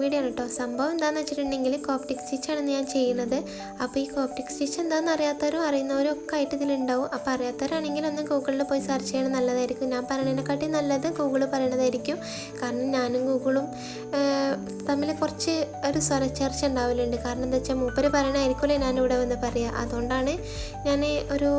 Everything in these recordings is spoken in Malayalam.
വീഡിയോ ആണ് കേട്ടോ. സംഭവം എന്താണെന്ന് വെച്ചിട്ടുണ്ടെങ്കിൽ കോപ്റ്റിക് സ്റ്റിച്ചാണ് ഞാൻ ചെയ്യുന്നത്. അപ്പോൾ ഈ കോപ്റ്റിക് സ്റ്റിച്ച് എന്താണെന്ന് അറിയാത്തവരും അറിയുന്നവരും ഒക്കെ ആയിട്ട് ഇതിലുണ്ടാവും. അപ്പോൾ അറിയാത്തവരാണെങ്കിൽ ഒന്ന് ഗൂഗിളിൽ പോയി സെർച്ച് ചെയ്യണം, നല്ലതായിരിക്കും. ഞാൻ പറയുന്നതിനെക്കാട്ടി നല്ലത് ഗൂഗിൾ പറയണതായിരിക്കും. കാരണം ഞാനും ഗൂഗിളും തമ്മിൽ കുറച്ച് ഒരു സ്വരച്ചേർച്ച ഉണ്ടാവലുണ്ട്. കാരണം എന്താ വെച്ചാൽ മൂപ്പര് പറയണമായിരിക്കുമല്ലേ ഞാനിവിടെ വന്ന് പറയുക. അതുകൊണ്ടാണ് ഞാൻ ഒരു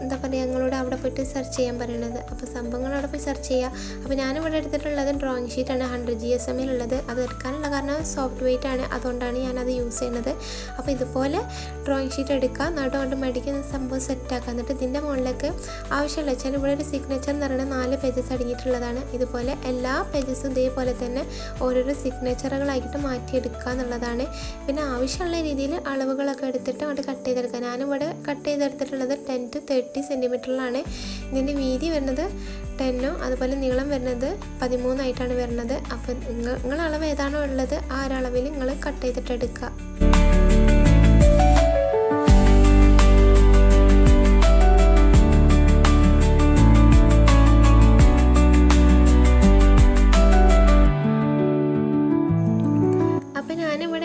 എന്താ പറയുക ഞങ്ങളോട് അവിടെ പോയിട്ട് സെർച്ച് ചെയ്യാൻ പറയണത്. അപ്പോൾ സംഭവങ്ങൾ അവിടെ പോയി സെർച്ച് ചെയ്യുക. അപ്പോൾ ഞാനിവിടെ എടുത്തിട്ടുള്ളത് ഡ്രോയിങ് ഷീറ്റാണ് 100 GSM ഉള്ളത്. അത് എടുക്കാനുള്ള കാരണം സോഫ്റ്റ് വെയിറ്റ് ആണ്, അതുകൊണ്ടാണ് ഞാനത് യൂസ് ചെയ്യുന്നത്. അപ്പോൾ ഇതുപോലെ ഡ്രോയിങ് ഷീറ്റ് എടുക്കുക, നടുകൊണ്ട് മടിക്കുന്ന സംഭവം സെറ്റാക്കുക. എന്നിട്ട് ഇതിൻ്റെ മുകളിലേക്ക് ആവശ്യമുള്ള വെച്ചാൽ ഇവിടെ ഒരു സിഗ്നേച്ചർ എന്ന് പറയുന്നത് 4 പേജസ് അടങ്ങിയിട്ടുള്ളതാണ്. ഇതുപോലെ എല്ലാ പേജസും ഇതേപോലെ തന്നെ ഓരോരോ സിഗ്നേച്ചറുകളായിട്ട് മാറ്റിയെടുക്കുക എന്നുള്ളതാണ്. പിന്നെ ആവശ്യമുള്ള രീതിയിൽ അളവുകളൊക്കെ എടുത്തിട്ട് അങ്ങോട്ട് കട്ട് ചെയ്തെടുക്കുക. ഞാനിവിടെ കട്ട് ചെയ്തെടുത്തിട്ടുള്ളത് 10 to 30 സെൻറ്റിമീറ്ററിലാണ്. ഇതിൻ്റെ വീതി വരുന്നത് 10 അതുപോലെ നീളം വരുന്നത് 13 ആയിട്ടാണ് വരുന്നത്. അപ്പോൾ നിങ്ങൾ അളവ് ഏതാണോ ഉള്ളത് ആ ഒരളവിൽ നിങ്ങൾ കട്ട് ചെയ്തിട്ട് എടുക്കുക.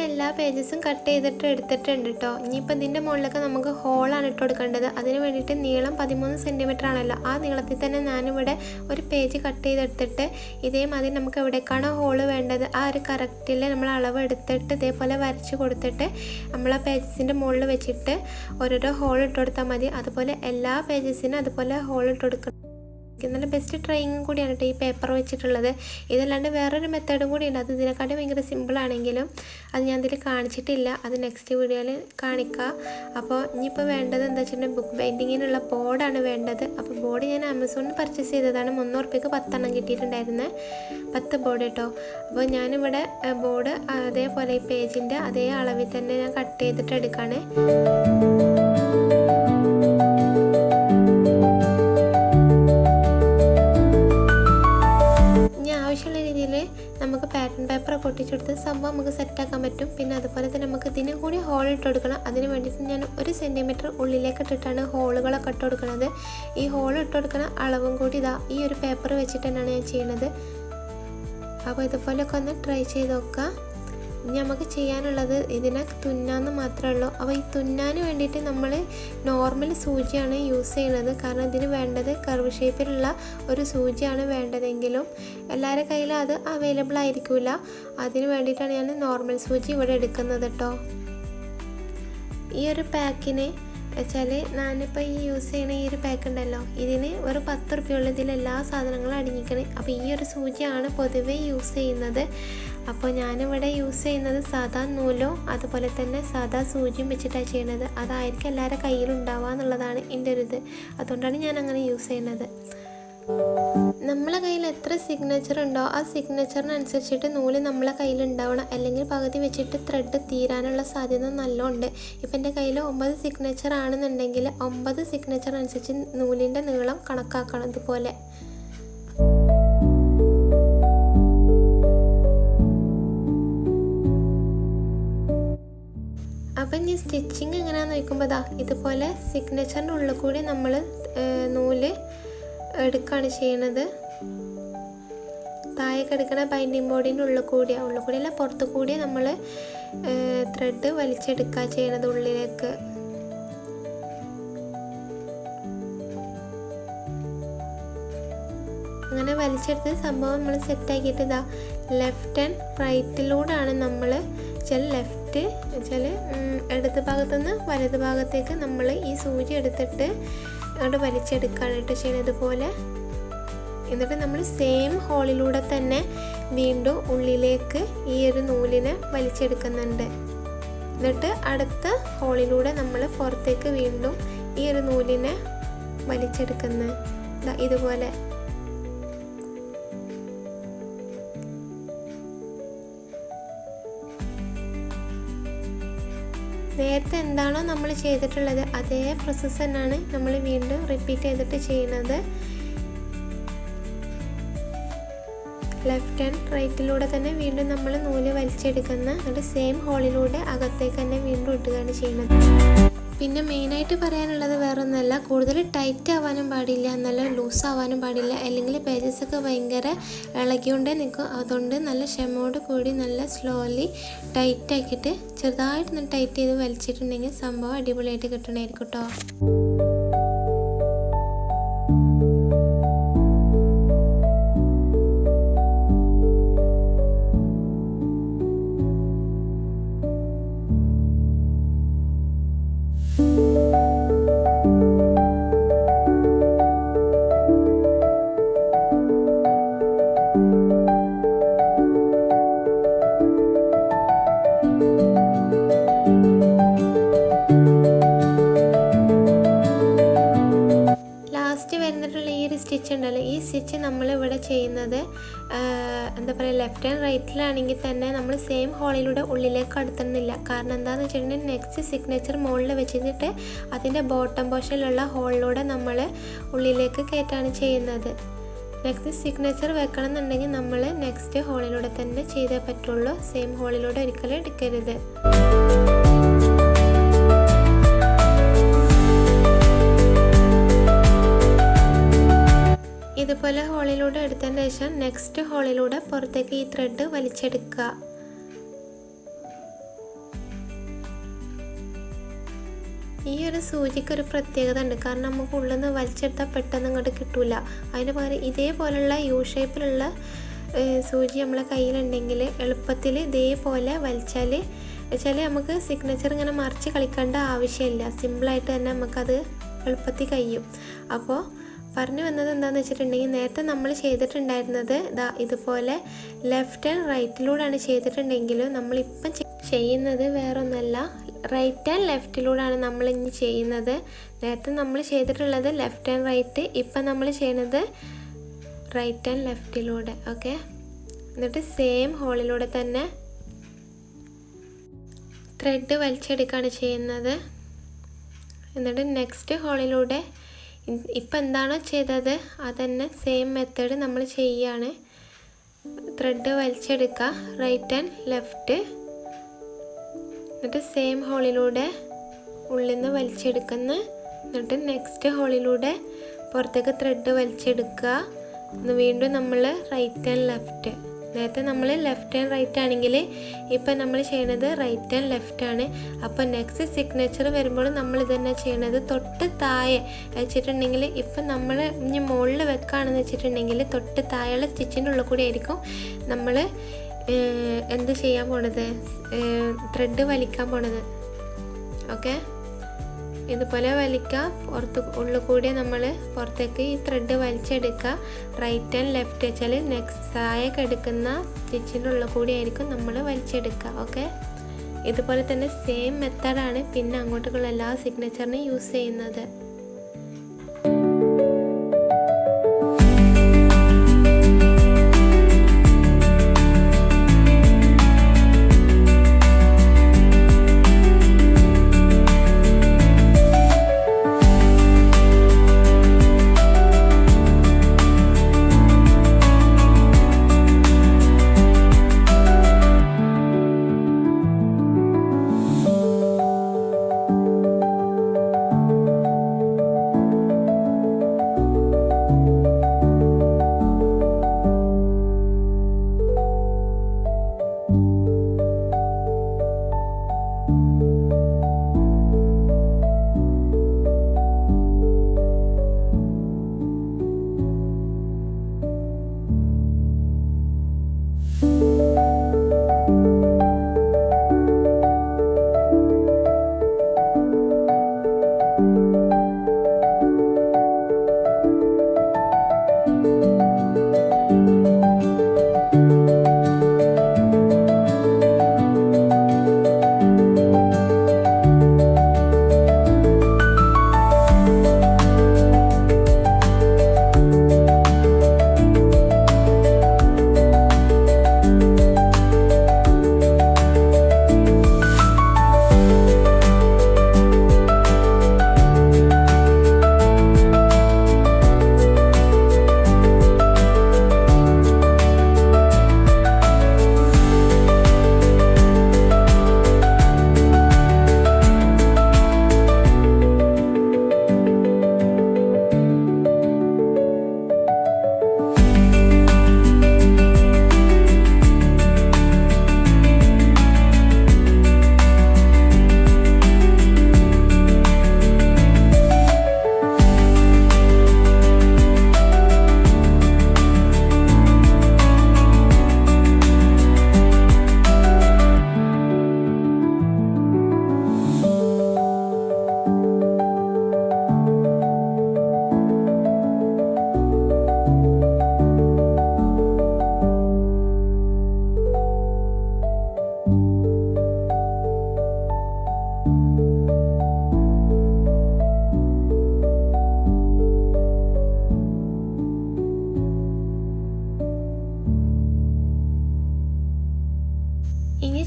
എല്ലാ പേജസും കട്ട് ചെയ്തിട്ട് എടുത്തിട്ടുണ്ട് കേട്ടോ. ഇനിയിപ്പോൾ ഇതിൻ്റെ മുകളിലൊക്കെ നമുക്ക് ഹോളാണ് ഇട്ട് കൊടുക്കേണ്ടത്. അതിന് വേണ്ടിയിട്ട് നീളം 13 സെൻറ്റിമീറ്റർ ആണല്ലോ. ആ നീളത്തിൽ തന്നെ ഞാനിവിടെ ഒരു പേജ് കട്ട് ചെയ്തെടുത്തിട്ട് ഇതേമാതിരി നമുക്ക് എവിടേക്കാണോ ഹോള് വേണ്ടത് ആ ഒരു കറക്റ്റിൽ നമ്മൾ അളവ് എടുത്തിട്ട് ഇതേപോലെ വരച്ച് കൊടുത്തിട്ട് നമ്മൾ ആ പേജസിൻ്റെ മുകളിൽ വെച്ചിട്ട് ഓരോരോ ഹോൾ ഇട്ട് കൊടുത്താൽ മതി. അതുപോലെ എല്ലാ പേജസിനും അതുപോലെ ഹോൾ ഇട്ട് കൊടുക്കണം. നല്ല ബെസ്റ്റ് ട്രൈയിങ്ങും കൂടിയാണ് കേട്ടോ ഈ പേപ്പർ വെച്ചിട്ടുള്ളത്. ഇതല്ലാണ്ട് വേറൊരു മെത്തേഡും കൂടി ഉണ്ട്. അത് ഇതിനെക്കാട്ടി ഭയങ്കര സിമ്പിളാണെങ്കിലും അത് ഞാൻ ഇതിൽ കാണിച്ചിട്ടില്ല. അത് നെക്സ്റ്റ് വീഡിയോയിൽ കാണിക്കാം. അപ്പോൾ ഇനിയിപ്പോൾ വേണ്ടത് എന്താ വെച്ചിട്ടുണ്ടെങ്കിൽ ബുക്ക് ബൈൻഡിങ്ങിനുള്ള ബോർഡാണ് വേണ്ടത്. അപ്പോൾ ബോർഡ് ഞാൻ ആമസോണിൽ പർച്ചേസ് ചെയ്തതാണ്. 300 രൂപയ്ക്ക് 10 എണ്ണം കിട്ടിയിട്ടുണ്ടായിരുന്നത്. 10 ബോർഡ് കേട്ടോ. അപ്പോൾ ഞാനിവിടെ ബോർഡ് അതേപോലെ ഈ പേജിൻ്റെ അതേ അളവിൽ തന്നെ ഞാൻ കട്ട് ചെയ്തിട്ട് എടുക്കുകയാണ്. ആവശ്യമുള്ള രീതിയിൽ നമുക്ക് പാറ്റേൺ പേപ്പറൊക്കെ ഒട്ടിച്ചെടുത്ത് സംഭവം നമുക്ക് സെറ്റാക്കാൻ പറ്റും. പിന്നെ അതുപോലെ തന്നെ നമുക്ക് ഇതിനും കൂടി ഹോൾ ഇട്ട് കൊടുക്കണം. അതിന് വേണ്ടിയിട്ട് ഞാൻ 1 സെൻറ്റിമീറ്റർ ഉള്ളിലേക്ക് ഇട്ടിട്ടാണ് ഹോളുകളൊക്കെ ഇട്ട് കൊടുക്കുന്നത്. ഈ ഹോൾ ഇട്ട് കൊടുക്കുന്ന അളവും കൂടി ഇതാ ഈ ഒരു പേപ്പർ വെച്ചിട്ട് തന്നെയാണ് ഞാൻ ചെയ്യുന്നത്. അപ്പോൾ ഇതുപോലെയൊക്കെ ഒന്ന് ട്രൈ ചെയ്ത് നോക്കുക. ഇനി നമുക്ക് ചെയ്യാനുള്ളത് ഇതിനെ തുന്നാന്ന് മാത്രമേ ഉള്ളൂ. അപ്പോൾ ഈ തുന്നാൻ വേണ്ടിയിട്ട് നമ്മൾ നോർമൽ സൂചിയാണ് യൂസ് ചെയ്യുന്നത്. കാരണം ഇതിന് വേണ്ടത് കർവ് ഷേപ്പിലുള്ള ഒരു സൂചിയാണ് വേണ്ടതെങ്കിലും എല്ലാവരുടെ കയ്യിലും അത് അവൈലബിൾ ആയിരിക്കില്ല. അതിന് വേണ്ടിയിട്ടാണ് ഞാൻ നോർമൽ സൂചി ഇവിടെ എടുക്കുന്നത് കേട്ടോ. ഈ ഒരു പാക്കിന് വെച്ചാൽ ഞാനിപ്പോൾ ഈ യൂസ് ചെയ്യുന്ന ഈ ഒരു പാക്ക് ഉണ്ടല്ലോ, ഇതിന് ഒരു 10 രൂപയുള്ള ഇതിൽ എല്ലാ സാധനങ്ങളും അടങ്ങിക്കണേ. അപ്പോൾ ഈ ഒരു സൂചിയാണ് പൊതുവെ യൂസ് ചെയ്യുന്നത്. അപ്പോൾ ഞാനിവിടെ യൂസ് ചെയ്യുന്നത് സാധാ നൂലോ അതുപോലെ തന്നെ സാധാ സൂചിയും വെച്ചിട്ടാണ് ചെയ്യുന്നത്. അതായിരിക്കും എല്ലാവരുടെ കയ്യിലുണ്ടാവുക എന്നുള്ളതാണ് എൻ്റെ ഒരു ഇത്. അതുകൊണ്ടാണ് ഞാൻ അങ്ങനെ യൂസ് ചെയ്യുന്നത്. നമ്മളെ കയ്യിൽ എത്ര സിഗ്നേച്ചർ ഉണ്ടോ ആ സിഗ്നേച്ചറിനനുസരിച്ചിട്ട് നൂല് നമ്മളെ കയ്യിൽ ഉണ്ടാവണം. അല്ലെങ്കിൽ പകുതി വെച്ചിട്ട് ത്രെഡ് തീരാനുള്ള സാധ്യത നല്ലോണ്ട്. ഇപ്പം എൻ്റെ കയ്യിൽ 9 സിഗ്നേച്ചർ ആണെന്നുണ്ടെങ്കിൽ 9 സിഗ്നേച്ചർ അനുസരിച്ച് നൂലിൻ്റെ നീളം കണക്കാക്കണം. ഇതുപോലെ അപ്പം ഇനി സ്റ്റിച്ചിങ് എങ്ങനെയാണെന്ന് നോക്കുമ്പോൾ ഇതുപോലെ സിഗ്നേച്ചറിൻ്റെ ഉള്ളിൽ കൂടി നമ്മൾ നൂല് എടുക്കുകയാണ് ചെയ്യണത്. താഴേക്ക് എടുക്കുന്ന ബൈൻഡിങ് ബോർഡിൻ്റെ ഉള്ളിൽ കൂടിയല്ല പുറത്തു കൂടി നമ്മൾ ത്രെഡ് വലിച്ചെടുക്കുക ചെയ്യണത് ഉള്ളിലേക്ക്. അങ്ങനെ വലിച്ചെടുത്ത് സംഭവം നമ്മൾ സെറ്റാക്കിയിട്ട് ലെഫ്റ്റ് ആൻഡ് റൈറ്റിലൂടെയാണ് നമ്മൾ ലെഫ്റ്റ് വെച്ചാൽ ഇടത് ഭാഗത്തുനിന്ന് വലത് ഭാഗത്തേക്ക് നമ്മൾ ഈ സൂചി എടുത്തിട്ട് അങ്ങോട്ട് വലിച്ചെടുക്കാനായിട്ട് ചെയ്യുന്നത് പോലെ. എന്നിട്ട് നമ്മൾ സെയിം ഹോളിലൂടെ തന്നെ വീണ്ടും ഉള്ളിലേക്ക് ഈ ഒരു നൂലിനെ വലിച്ചെടുക്കുന്നുണ്ട്. എന്നിട്ട് അടുത്ത ഹോളിലൂടെ നമ്മൾ പുറത്തേക്ക് വീണ്ടും ഈ ഒരു നൂലിനെ വലിച്ചെടുക്കുന്നത് ഇതുപോലെ. നേരത്തെ എന്താണോ നമ്മൾ ചെയ്തിട്ടുള്ളത് അതേ പ്രോസസ്സ് തന്നെയാണ് നമ്മൾ വീണ്ടും റിപ്പീറ്റ് ചെയ്തിട്ട് ചെയ്യുന്നത്. ലെഫ്റ്റ് ആൻഡ് റൈറ്റിലൂടെ തന്നെ വീണ്ടും നമ്മൾ നൂല് വലിച്ചെടുക്കുന്ന എന്നിട്ട് സെയിം ഹോളിലൂടെ അകത്തേക്ക് തന്നെ വീണ്ടും ഇട്ടുകയാണ് ചെയ്യുന്നത്. പിന്നെ മെയിനായിട്ട് പറയാനുള്ളത് വേറൊന്നുമല്ല, കൂടുതൽ ടൈറ്റ് ആവാനും പാടില്ല, നല്ല ലൂസ് ആവാനും പാടില്ല, അല്ലെങ്കിൽ പേജസൊക്കെ ഭയങ്കര ഇളകിക്കൊണ്ടേ നിൽക്കും. അതുകൊണ്ട് നല്ല ക്ഷമയോട് കൂടി നല്ല സ്ലോലി ടൈറ്റ് ആക്കിയിട്ട് ചെറുതായിട്ട് ടൈറ്റ് ചെയ്ത് വലിച്ചിട്ടുണ്ടെങ്കിൽ സംഭവം അടിപൊളിയായിട്ട് കിട്ടണമായിരിക്കും കേട്ടോ. സ്റ്റിച്ച് ഉണ്ടല്ലോ, ഈ സ്റ്റിച്ച് നമ്മളിവിടെ ചെയ്യുന്നത് എന്താ പറയുക, ലെഫ്റ്റ് ആൻഡ് റൈറ്റിലാണെങ്കിൽ തന്നെ നമ്മൾ സെയിം ഹോളിലൂടെ ഉള്ളിലേക്ക് കടത്തുന്നില്ല. കാരണം എന്താണെന്ന് വെച്ചിട്ടുണ്ടെങ്കിൽ നെക്സ്റ്റ് സിഗ്നേച്ചർ മുകളിൽ വെച്ചിട്ട് അതിൻ്റെ ബോട്ടം പോർഷനിലുള്ള ഹോളിലൂടെ നമ്മൾ ഉള്ളിലേക്ക് കയറ്റാണ് ചെയ്യുന്നത്. നെക്സ്റ്റ് സിഗ്നേച്ചർ വെക്കണം എന്നുണ്ടെങ്കിൽ നമ്മൾ നെക്സ്റ്റ് ഹോളിലൂടെ തന്നെ ചെയ്തേ പറ്റുള്ളൂ, സെയിം ഹോളിലൂടെ ഒരിക്കലും എടുക്കരുത്. ഇതുപോലെ ഹോളിലൂടെ എടുത്തതിന് ശേഷം നെക്സ്റ്റ് ഹോളിലൂടെ പുറത്തേക്ക് ഈ ത്രെഡ് വലിച്ചെടുക്കുക. ഈ ഒരു സൂചിക്കൊരു പ്രത്യേകത ഉണ്ട്. കാരണം നമുക്ക് ഉള്ളിൽ നിന്ന് വലിച്ചെടുത്താൽ പെട്ടെന്ന് ഇങ്ങോട്ട് കിട്ടൂല. അതിന് പകരം ഇതേപോലുള്ള യു ഷേപ്പിലുള്ള സൂചി നമ്മളെ കയ്യിലുണ്ടെങ്കിൽ എളുപ്പത്തിൽ ഇതേപോലെ വലിച്ചാൽ നമുക്ക് സിഗ്നേച്ചർ ഇങ്ങനെ മറിച്ച് കളിക്കേണ്ട ആവശ്യമില്ല. സിമ്പിളായിട്ട് തന്നെ നമുക്കത് എളുപ്പത്തിൽ കഴിയും. അപ്പോൾ പറഞ്ഞു വന്നത് എന്താണെന്ന് വെച്ചിട്ടുണ്ടെങ്കിൽ, നേരത്തെ നമ്മൾ ചെയ്തിട്ടുണ്ടായിരുന്നത് ഇതുപോലെ ലെഫ്റ്റ് ആൻഡ് റൈറ്റിലൂടെയാണ് ചെയ്തിട്ടുണ്ടെങ്കിലും നമ്മളിപ്പം ചെയ്യുന്നത് വേറൊന്നല്ല, റൈറ്റ് ആൻഡ് ലെഫ്റ്റിലൂടെയാണ് നമ്മൾ ഇനി ചെയ്യുന്നത്. നേരത്തെ നമ്മൾ ചെയ്തിട്ടുള്ളത് ലെഫ്റ്റ് ആൻഡ് റൈറ്റ്, ഇപ്പം നമ്മൾ ചെയ്യുന്നത് റൈറ്റ് ആൻഡ് ലെഫ്റ്റിലൂടെ. ഓക്കെ, എന്നിട്ട് സെയിം ഹോളിലൂടെ തന്നെ ത്രെഡ് വലിച്ചെടുക്കുകയാണ് ചെയ്യുന്നത്. എന്നിട്ട് നെക്സ്റ്റ് ഹോളിലൂടെ ഇപ്പം എന്താണോ ചെയ്തത് അതന്നെ സെയിം മെത്തേഡ് നമ്മൾ ചെയ്യുകയാണ്. ത്രെഡ് വലിച്ചെടുക്കുക, റൈറ്റ് ആൻഡ് ലെഫ്റ്റ്, എന്നിട്ട് സെയിം ഹോളിലൂടെ ഉള്ളിൽ നിന്ന് വലിച്ചെടുക്കുന്ന, എന്നിട്ട് നെക്സ്റ്റ് ഹോളിലൂടെ പുറത്തേക്ക് ത്രെഡ് വലിച്ചെടുക്കുക. വീണ്ടും നമ്മൾ റൈറ്റ് ആൻഡ് ലെഫ്റ്റ്. നേരത്തെ നമ്മൾ ലെഫ്റ്റ് ആൻഡ് റൈറ്റ് ആണെങ്കിൽ ഇപ്പം നമ്മൾ ചെയ്യണത് റൈറ്റ് ആൻഡ് ലെഫ്റ്റ് ആണ്. അപ്പോൾ നെക്സ്റ്റ് സിഗ്നേച്ചർ വരുമ്പോൾ നമ്മൾ ഇതന്നെ ചെയ്യണത് തൊട്ട് താഴെ വെച്ചിട്ടുണ്ടെങ്കിൽ, ഇപ്പം നമ്മൾ ഇനി മുകളിൽ വെക്കുകയാണെന്ന് വെച്ചിട്ടുണ്ടെങ്കിൽ തൊട്ട് താഴെയുള്ള സ്റ്റിച്ചിൻ്റെ ഉള്ളിൽ കൂടി ആയിരിക്കും നമ്മൾ എന്ത് ചെയ്യാൻ പോണത്, ത്രെഡ് വലിക്കാൻ പോണത്. ഓക്കെ, ഇതുപോലെ വലിക്കുക, ഉള്ളിൽ കൂടി നമ്മൾ പുറത്തേക്ക് ഈ ത്രെഡ് വലിച്ചെടുക്കുക. റൈറ്റ് ആൻഡ് ലെഫ്റ്റ് വെച്ചാൽ നെക്സ്റ്റ് താഴേക്ക് എടുക്കുന്ന സ്റ്റിച്ചിൻ്റെ ഉള്ളിൽ കൂടി ആയിരിക്കും നമ്മൾ വലിച്ചെടുക്കുക. ഓക്കെ, ഇതുപോലെ തന്നെ സെയിം മെത്തേഡാണ് പിന്നെ അങ്ങോട്ടുള്ള എല്ലാ സിഗ്നേച്ചറിനും യൂസ് ചെയ്യുന്നത്.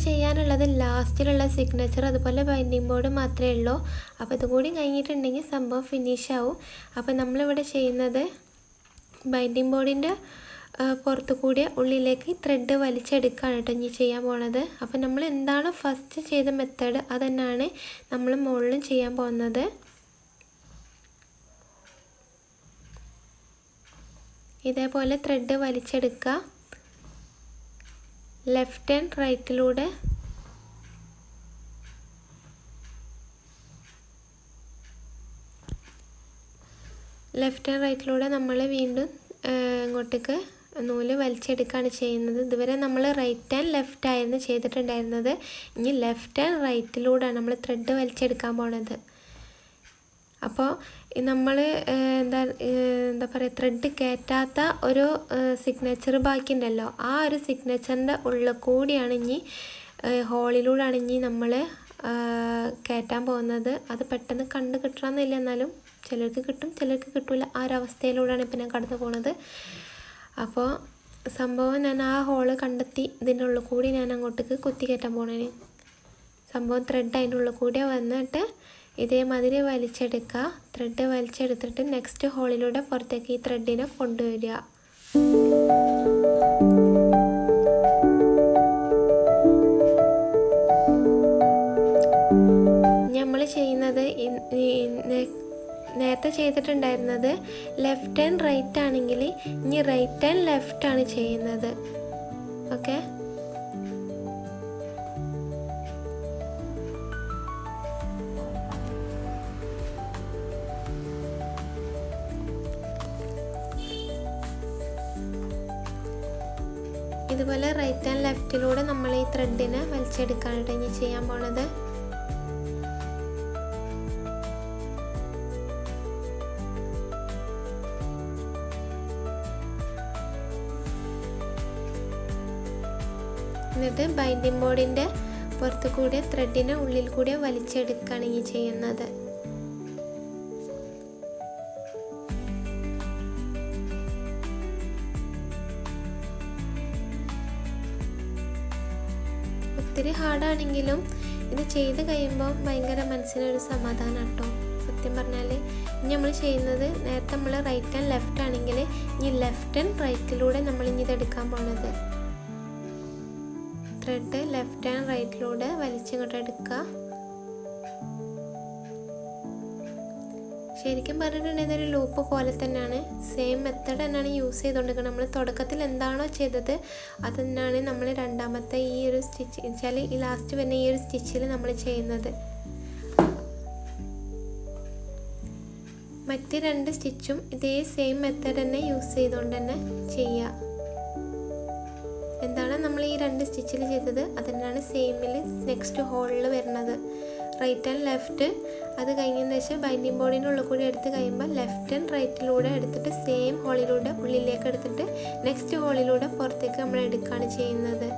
ചെയ്യാനുള്ളത് ലാസ്റ്റിലുള്ള സിഗ്നേച്ചർ അതുപോലെ ബൈൻഡിങ് ബോർഡ് മാത്രമേ ഉള്ളൂ. അപ്പോൾ ഇതുകൂടി കഴിഞ്ഞിട്ടുണ്ടെങ്കിൽ സംഭവം ഫിനിഷ് ആവും. അപ്പോൾ നമ്മളിവിടെ ചെയ്യുന്നത് ബൈൻഡിങ് ബോർഡിൻ്റെ പുറത്തു കൂടി ഉള്ളിലേക്ക് ത്രെഡ് വലിച്ചെടുക്കുകയാണ് കേട്ടോ ഇനി ചെയ്യാൻ പോണത്. അപ്പോൾ നമ്മൾ എന്താണ് ഫസ്റ്റ് ചെയ്ത മെത്തേഡ് അത് തന്നെയാണ് നമ്മൾ മുകളിലും ചെയ്യാൻ പോകുന്നത്. ഇതേപോലെ ത്രെഡ് വലിച്ചെടുക്കുക. ലെഫ്റ്റ് ആൻഡ് റൈറ്റിലൂടെ നമ്മൾ വീണ്ടും ഇങ്ങോട്ടേക്ക് നൂല് വലിച്ചെടുക്കുകയാണ് ചെയ്യുന്നത്. ഇതുവരെ നമ്മൾ റൈറ്റ് ആൻഡ് ലെഫ്റ്റ് ആയിരുന്നു ചെയ്തിട്ടുണ്ടായിരുന്നത്. ഇനി ലെഫ്റ്റ് ആൻഡ് റൈറ്റിലൂടെയാണ് നമ്മൾ ത്രെഡ് വലിച്ചെടുക്കാൻ പോണത്. അപ്പോൾ നമ്മൾ എന്താ പറയുക, ത്രെഡ് കയറ്റാത്ത ഒരു സിഗ്നേച്ചർ ബാക്കിയുണ്ടല്ലോ, ആ ഒരു സിഗ്നേച്ചറിൻ്റെ ഉള്ളിൽ കൂടിയാണ് ഇനി ഹോളിലൂടെയാണ് ഇനി നമ്മൾ കയറ്റാൻ പോകുന്നത്. അത് പെട്ടെന്ന് കണ്ട് കിട്ടണമെന്നില്ല, എന്നാലും ചിലർക്ക് കിട്ടും ചിലർക്ക് കിട്ടില്ല. ആ ഒരു അവസ്ഥയിലൂടെയാണ് ഇപ്പം ഞാൻ കടന്നു പോകുന്നത്. അപ്പോൾ സംഭവം ഞാൻ ആ ഹോള് കണ്ടെത്തി ഇതിൻ്റെ ഉള്ളിൽ കൂടി ഞാൻ അങ്ങോട്ടേക്ക് കുത്തി കയറ്റാൻ പോകണേ. സംഭവം ത്രെഡ് അതിൻ്റെ ഉള്ളിൽ കൂടി വന്നിട്ട് ഇതേമാതിരി വലിച്ചെടുക്കുക. ത്രെഡ് വലിച്ചെടുത്തിട്ട് നെക്സ്റ്റ് ഹോളിലൂടെ പുറത്തേക്ക് ഈ ത്രെഡിനെ കൊണ്ടുവരിക. നമ്മൾ ചെയ്യുന്നത് നേരത്തെ ചെയ്തിട്ടുണ്ടായിരുന്നത് ലെഫ്റ്റ് ആൻഡ് റൈറ്റ് ആണെങ്കിൽ ഇനി റൈറ്റ് ആൻഡ് ലെഫ്റ്റ് ആണ് ചെയ്യുന്നത്. ഓക്കെ, ഇതുപോലെ റൈറ്റ് ആൻഡ് ലെഫ്റ്റിലൂടെ നമ്മൾ ഈ ത്രെഡിനെ വലിച്ചെടുക്കാനായിട്ട് ഇനി ചെയ്യാൻ പോണത്. എന്നിട്ട് ബൈൻഡിങ് ബോർഡിൻ്റെ പുറത്തു കൂടെ ത്രെഡിനെ ഉള്ളിൽ കൂടെ വലിച്ചെടുക്കുകയാണ് ഈ ചെയ്യുന്നത്. ഒത്തിരി ഹാർഡാണെങ്കിലും ഇത് ചെയ്ത് കഴിയുമ്പോൾ ഭയങ്കര മനസ്സിനൊരു സമാധാനം കേട്ടോ. സത്യം പറഞ്ഞാൽ ഇനി നമ്മൾ ചെയ്യുന്നത് നേരത്തെ നമ്മൾ റൈറ്റ് ആൻഡ് ലെഫ്റ്റ് ആണെങ്കിൽ ഇനി ലെഫ്റ്റ് ആൻഡ് റൈറ്റിലൂടെ നമ്മൾ ഇനി ഇതെടുക്കാൻ പോണത്. ത്രെഡ് ലെഫ്റ്റ് ആൻഡ് റൈറ്റിലൂടെ വലിച്ചിങ്ങോട്ട് എടുക്കുക. ശരിക്കും പറഞ്ഞിട്ടുണ്ടെങ്കിൽ ഇതൊരു ലൂപ്പ് പോലെ തന്നെയാണ്. സെയിം മെത്തേഡ് തന്നെയാണ് യൂസ് ചെയ്തുകൊണ്ടിരിക്കുന്നത്. നമ്മൾ തുടക്കത്തിൽ എന്താണോ ചെയ്തത് അത് തന്നെയാണ് നമ്മൾ രണ്ടാമത്തെ ഈ ഒരു സ്റ്റിച്ച് വെച്ചാൽ ഈ ലാസ്റ്റ് വരുന്ന ഈ ഒരു സ്റ്റിച്ചിൽ നമ്മൾ ചെയ്യുന്നത്. മറ്റ് രണ്ട് സ്റ്റിച്ചും ഇതേ സെയിം മെത്തേഡ് തന്നെ യൂസ് ചെയ്തുകൊണ്ട് തന്നെ ചെയ്യുക. എന്താണ് നമ്മൾ ഈ രണ്ട് സ്റ്റിച്ചിൽ ചെയ്തത് അത് തന്നെയാണ് സെയിമിൽ നെക്സ്റ്റ് ഹോളിൽ വരുന്നത്. റൈറ്റ് ആൻഡ് ലെഫ്റ്റ് അത് കഴിഞ്ഞതിന് ശേഷം ബൈൻഡിങ് ബോർഡിൻ്റെ ഉള്ളിൽ കൂടി എടുത്ത് കഴിയുമ്പോൾ ലെഫ്റ്റ് ആൻഡ് റൈറ്റിലൂടെ എടുത്തിട്ട് സെയിം ഹോളിലൂടെ ഉള്ളിലേക്ക് എടുത്തിട്ട് നെക്സ്റ്റ് ഹോളിലൂടെ പുറത്തേക്ക് നമ്മൾ എടുക്കുകയാണ് ചെയ്യുന്നത്.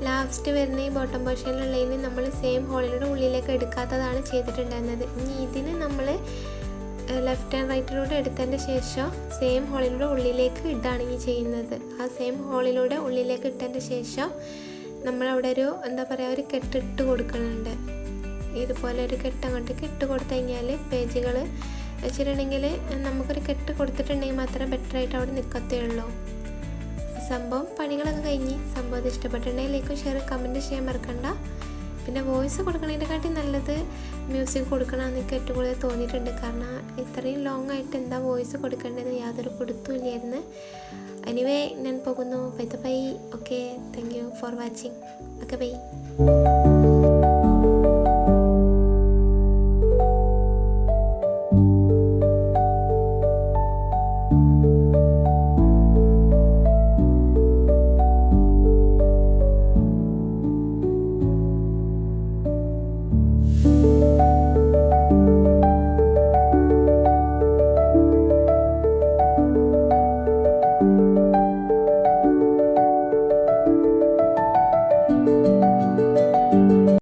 ലാസ്റ്റ് വരുന്ന ഈ ബോട്ടം പോർഷനിലുള്ളതിന് നമ്മൾ സെയിം ഹോളിലൂടെ ഉള്ളിലേക്ക് എടുക്കാത്തതാണ് ചെയ്തിട്ടുണ്ടായിരുന്നത്. ഇനി ഇതിന് നമ്മൾ ലെഫ്റ്റ് ആൻഡ് റൈറ്റിലൂടെ എടുത്തതിൻ്റെ ശേഷം സെയിം ഹോളിലൂടെ ഉള്ളിലേക്ക് ഇടുകയാണ് ചെയ്യുന്നത്. ആ സെയിം ഹോളിലൂടെ ഉള്ളിലേക്ക് ഇട്ടതിൻ്റെ ശേഷം നമ്മളവിടെ ഒരു എന്താ പറയുക ഒരു കെട്ടിട്ട് കൊടുക്കുന്നുണ്ട്. ഇതുപോലെ ഒരു കെട്ട് അങ്ങോട്ടേക്ക് ഇട്ട് കൊടുത്തു കഴിഞ്ഞാൽ പേജുകൾ വെച്ചിട്ടുണ്ടെങ്കിൽ നമുക്കൊരു കെട്ട് കൊടുത്തിട്ടുണ്ടെങ്കിൽ മാത്രമേ ബെറ്ററായിട്ട് അവിടെ നിൽക്കത്തേ ഉള്ളൂ. സംഭവം പണികളൊക്കെ കഴിഞ്ഞ് സംഭവം ഇഷ്ടപ്പെട്ടിട്ടുണ്ടെങ്കിൽ ലൈക്കും ഷെയർ കമൻറ്റ് ചെയ്യാൻ മറക്കണ്ട. പിന്നെ വോയിസ് കൊടുക്കണതിനെക്കാട്ടി നല്ലത് മ്യൂസിക് കൊടുക്കണമെന്ന് എനിക്ക് ഏറ്റവും കൂടുതൽ തോന്നിയിട്ടുണ്ട്. കാരണം ഇത്രയും ലോങ് ആയിട്ട് എന്താ വോയിസ് കൊടുക്കേണ്ടത് യാതൊരു പിടുത്തമില്ലായിരുന്നു. എനിവേ ഞാൻ പോകുന്നു. Bye. Okay, thank you for watching. Okay, by.